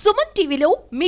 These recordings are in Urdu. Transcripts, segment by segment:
సుమన్ టీవీలో మీ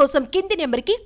కోసం కింది నెంబర్ కి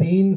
3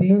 3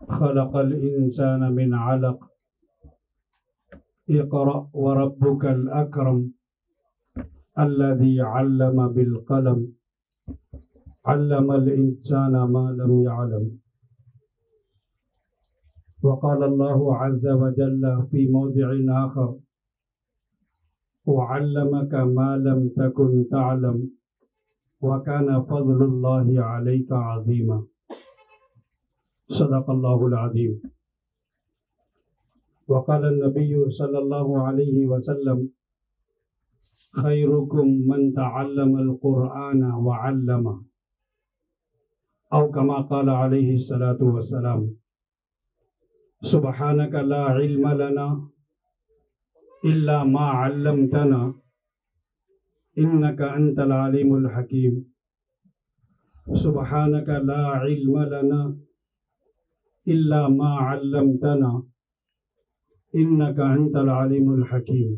خلق الإنسان من علق اقرأ وربك الأكرم الذي علم بالقلم علم الإنسان ما لم يعلم. وقال الله عز وجل في موضع آخر وعلمك ما لم تكن تعلم وكان فضل الله عليك عظيما. صدق الله العظيم. وقال النبي صلى الله عليه وسلم خيركم من تعلم القرآن وعلمه أو كما قال عليه الصلاة والسلام. سبحانك لا علم لنا إلا ما علمتنا إنك أنت العليم الحكيم. سبحانك لا علم لنا إلا ما علمتنا إنك أنت العليم الحكيم.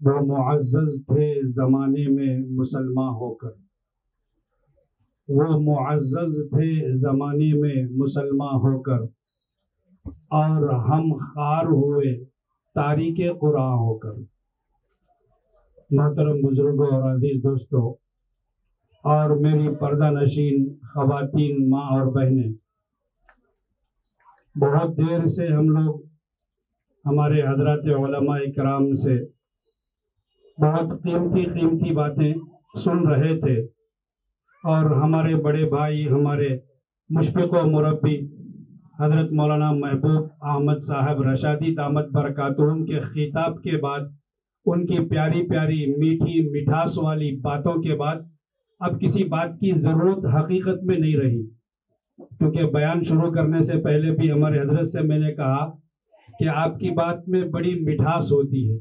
وہ معزز تھے زمانے میں مسلمان ہو کر، وہ معزز تھے زمانے میں مسلمان ہو کر، اور ہم خوار ہوئے تاریک قرآن ہو کر۔ محترم بزرگوں اور عزیز دوستوں اور میری پردہ نشین خواتین، ماں اور بہنیں، بہت دیر سے ہم لوگ ہمارے حضرات علماء اکرام سے بہت قیمتی باتیں سن رہے تھے، اور ہمارے بڑے بھائی، ہمارے مشفق و مربی حضرت مولانا محبوب احمد صاحب رشادی دامت برکاتہم کے خطاب کے بعد، ان کی پیاری پیاری میٹھی مٹھاس والی باتوں کے بعد اب کسی بات کی ضرورت حقیقت میں نہیں رہی، کیونکہ بیان شروع کرنے سے پہلے بھی ہمارے حضرت سے میں نے کہا کہ آپ کی بات میں بڑی مٹھاس ہوتی ہے،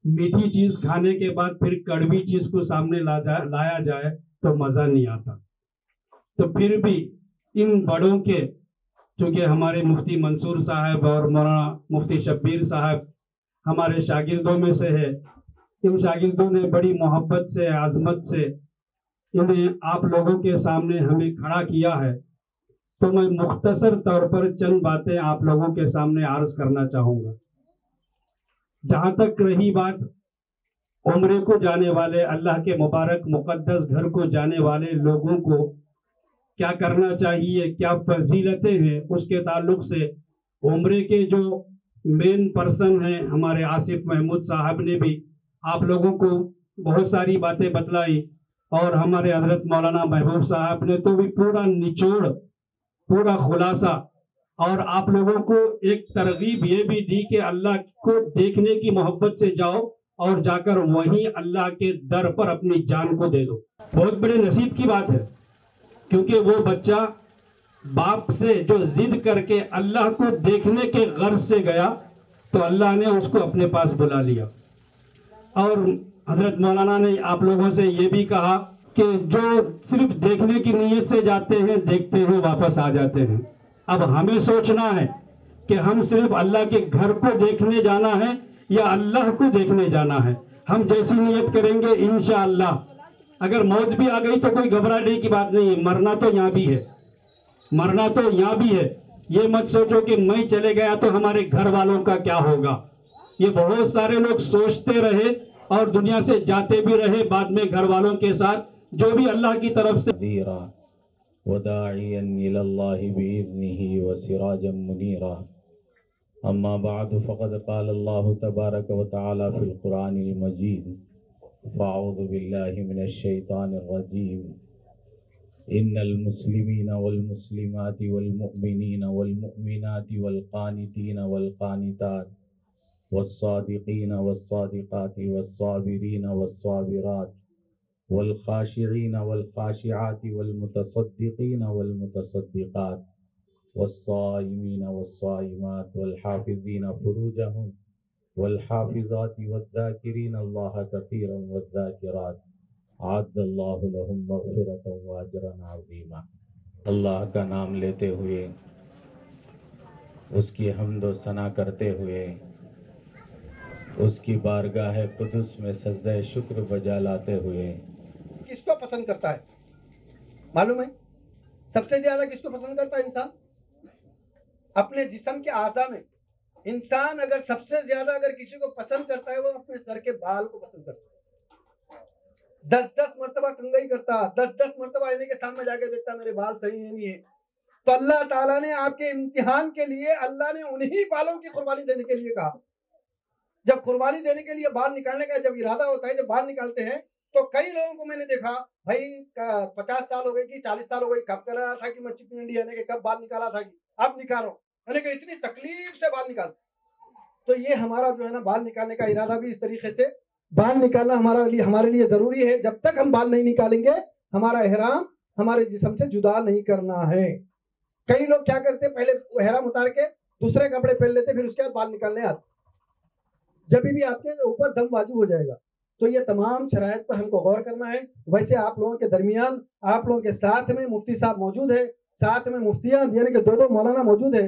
میٹھی چیز کھانے کے بعد پھر کڑوی چیز کو سامنے لایا جائے تو مزہ نہیں آتا۔ تو پھر بھی ان بڑوں کے، چونکہ ہمارے مفتی منصور صاحب اور مولانا مفتی شبیر صاحب ہمارے شاگردوں میں سے ہے، ان شاگردوں نے بڑی محبت سے، عظمت سے انہیں آپ لوگوں کے سامنے ہمیں کھڑا کیا ہے، تو میں مختصر طور پر چند باتیں آپ لوگوں کے سامنے عرض کرنا چاہوں گا۔ جہاں تک رہی بات عمرے کو جانے والے، اللہ کے مبارک مقدس گھر کو جانے والے لوگوں کو کیا کرنا چاہیے، کیا فضیلتیں ہیں، اس کے تعلق سے عمرے کے جو مین پرسن ہیں ہمارے آصف محمود صاحب نے بھی آپ لوگوں کو بہت ساری باتیں بتلائی، اور ہمارے حضرت مولانا محبوب صاحب نے تو بھی پورا نچوڑ، پورا خلاصہ، اور آپ لوگوں کو ایک ترغیب یہ بھی دی کہ اللہ کو دیکھنے کی محبت سے جاؤ اور جا کر وہیں اللہ کے در پر اپنی جان کو دے دو۔ بہت بڑے نصیب کی بات ہے، کیونکہ وہ بچہ باپ سے جو ضد کر کے اللہ کو دیکھنے کے غرض سے گیا تو اللہ نے اس کو اپنے پاس بلا لیا۔ اور حضرت مولانا نے آپ لوگوں سے یہ بھی کہا کہ جو صرف دیکھنے کی نیت سے جاتے ہیں، دیکھتے ہیں، واپس آ جاتے ہیں. اب ہمیں سوچنا ہے کہ ہم صرف اللہ کے گھر کو دیکھنے جانا ہے یا اللہ کو دیکھنے جانا ہے. ہم جیسی نیت کریں گے انشاءاللہ. اگر موت بھی آ گئی تو کوئی گھبرانے کی بات نہیں ہے، مرنا تو یہاں بھی ہے، مرنا تو یہاں بھی ہے. یہ مت سوچو کہ میں چلے گیا تو ہمارے گھر والوں کا کیا ہوگا. یہ بہت سارے لوگ سوچتے رہے اور دنیا سے جاتے بھی رہے، بعد میں گھر والوں کے ساتھ جو بھی اللہ کی طرف سے وداعيا إلى الله بإذنه وسراجا منيرا. أما بعد فقد قال الله تبارك وتعالى في القرآن المجيد: فأعوذ بالله من الشيطان الرجيم. إن المسلمين والمسلمات والمؤمنين والمؤمنات والقانتين والقانتات والصادقين والصادقات والصابرين والصابرات والخاشعين والخاشعات والمتصدقين والمتصدقات والصائمين والصائمات والحافظين فروجهم والحافظات والذاكرين الله كثيرا والذاكرات اعد اللہ لهم مغفرۃ واجرا عظیما. اللہ کا نام لیتے ہوئے، اس کی حمد و ثنا کرتے ہوئے، اس کی بارگاہ قدس میں سجدہ شکر بجا لاتے ہوئے. کس کو پسند کرتا ہے معلوم ہے؟ سب سے زیادہ کس کو پسند کرتا ہے انسان؟ اپنے جسم کے اعضاء میں انسان اگر سب سے زیادہ اگر کسی کو پسند کرتا ہے وہ اپنے سر کے بال کو پسند کرتا ہے. 10 مرتبہ کنگھائی کرتا، 10 مرتبہ آئینے کے سامنے جا کے دیکھتا میرے بال صحیح ہیں نہیں ہے. تو اللہ تعالیٰ نے آپ کے امتحان کے لیے اللہ نے انہی بالوں کی قربانی دینے کے لیے کہا. جب قربانی دینے کے لیے بال نکالنے کا جب ارادہ ہوتا ہے، جب بال نکالتے ہیں تو کئی لوگوں کو میں نے دیکھا بھائی 50 سال ہو گئے کہ 40 سال ہو گئی، کب کر رہا تھا کہ میں چکن انڈیا نے کہ کب بال نکالا تھا کہ اب نکالو، میں نے کہا اتنی تکلیف سے بال نکالتے. تو یہ ہمارا جو ہے نا بال نکالنے کا ارادہ بھی اس طریقے سے، بال نکالنا ہمارے لیے ضروری ہے. جب تک ہم بال نہیں نکالیں گے ہمارا احرام ہمارے جسم سے جدا نہیں کرنا ہے. کئی لوگ کیا کرتے پہلے احرام اتار کے دوسرے کپڑے پہن لیتے پھر اس کے بعد بال نکالنے آتے. جب بھی آپ کے اوپر دم واجب ہو جائے گا. تو یہ تمام شرائط پر ہم کو غور کرنا ہے. ویسے آپ لوگوں کے درمیان آپ لوگوں کے ساتھ میں مفتی صاحب موجود ہے، ساتھ میں مفتیان یعنی کہ 2 مولانا موجود ہے.